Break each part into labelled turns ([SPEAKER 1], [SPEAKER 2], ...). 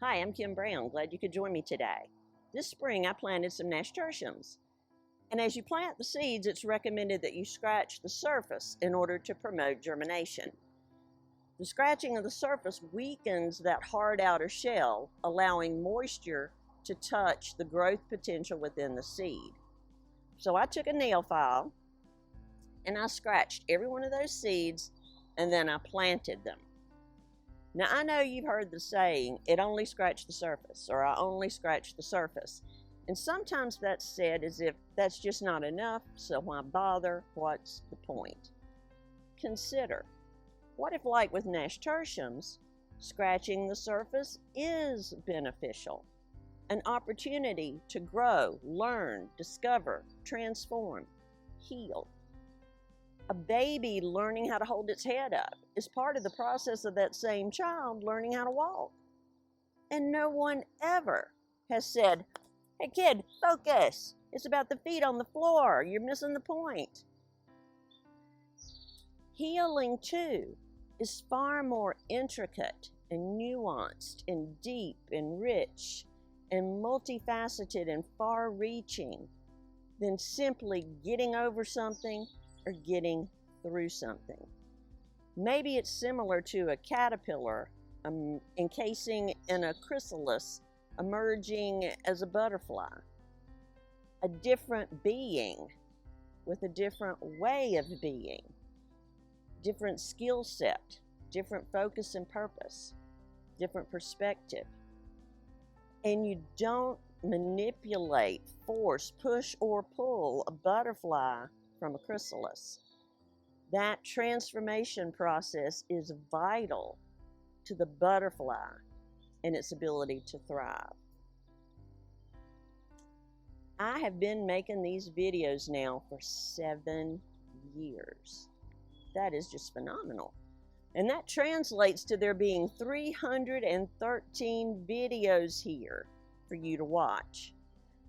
[SPEAKER 1] Hi, I'm Kim Brown. Glad you could join me today. This spring, I planted some nasturtiums. And as you plant the seeds, it's recommended that you scratch the surface in order to promote germination. The scratching of the surface weakens that hard outer shell, allowing moisture to touch the growth potential within the seed. So I took a nail file and I scratched every one of those seeds and then I planted them. Now, I know you've heard the saying, it only scratched the surface, or I only scratched the surface. And sometimes that's said as if that's just not enough, so why bother? What's the point? Consider, what if, like with nasturtiums, scratching the surface is beneficial? An opportunity to grow, learn, discover, transform, heal. A baby learning how to hold its head up is part of the process of that same child learning how to walk. And no one ever has said, hey kid, focus. It's about the feet on the floor. You're missing the point. Healing, too, is far more intricate and nuanced and deep and rich and multifaceted and far-reaching than simply getting over something or getting through something. Maybe it's similar to a caterpillar encasing in a chrysalis, emerging as a butterfly. A different being with a different way of being, different skill set, different focus and purpose, different perspective. And you don't manipulate, force, push, or pull a butterfly from a chrysalis. That transformation process is vital to the butterfly and its ability to thrive. I have been making these videos now for 7 years. That is just phenomenal. And that translates to there being 313 videos here for you to watch.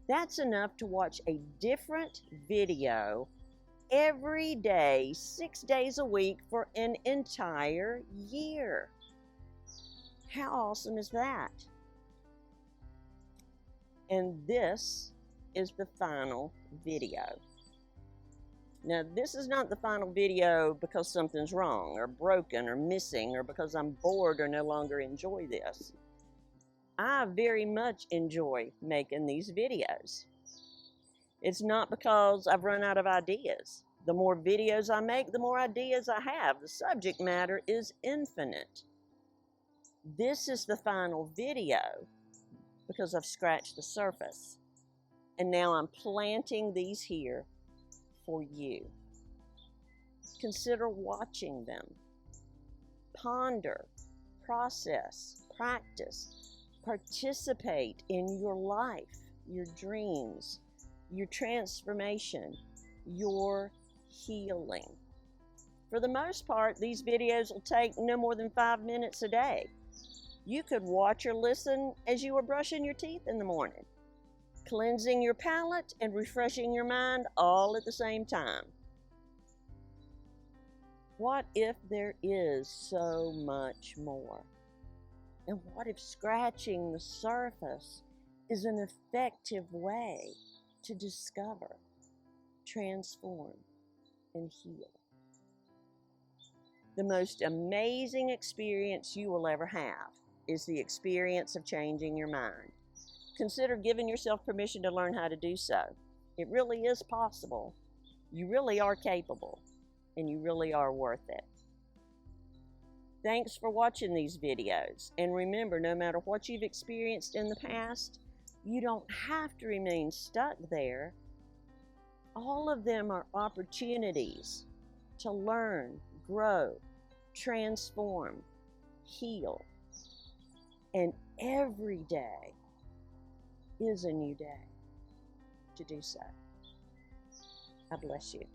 [SPEAKER 1] That's enough to watch a different video every day, 6 days a week for an entire year. How awesome is that? And this is the final video. Now, this is not the final video because something's wrong or broken or missing or because I'm bored or no longer enjoy this. I very much enjoy making these videos. It's not because I've run out of ideas. The more videos I make, the more ideas I have. The subject matter is infinite. This is the final video because I've scratched the surface. And now I'm planting these here for you. Consider watching them. Ponder, process, practice, participate in your life, your dreams, your transformation, your healing. For the most part, these videos will take no more than 5 minutes a day. You could watch or listen as you were brushing your teeth in the morning, cleansing your palate and refreshing your mind all at the same time. What if there is so much more? And what if scratching the surface is an effective way to discover, transform, and heal? The most amazing experience you will ever have is the experience of changing your mind. Consider giving yourself permission to learn how to do so. It really is possible. You really are capable, and you really are worth it. Thanks for watching these videos, and remember, no matter what you've experienced in the past, you don't have to remain stuck there. All of them are opportunities to learn, grow, transform, heal. And every day is a new day to do so. I bless you.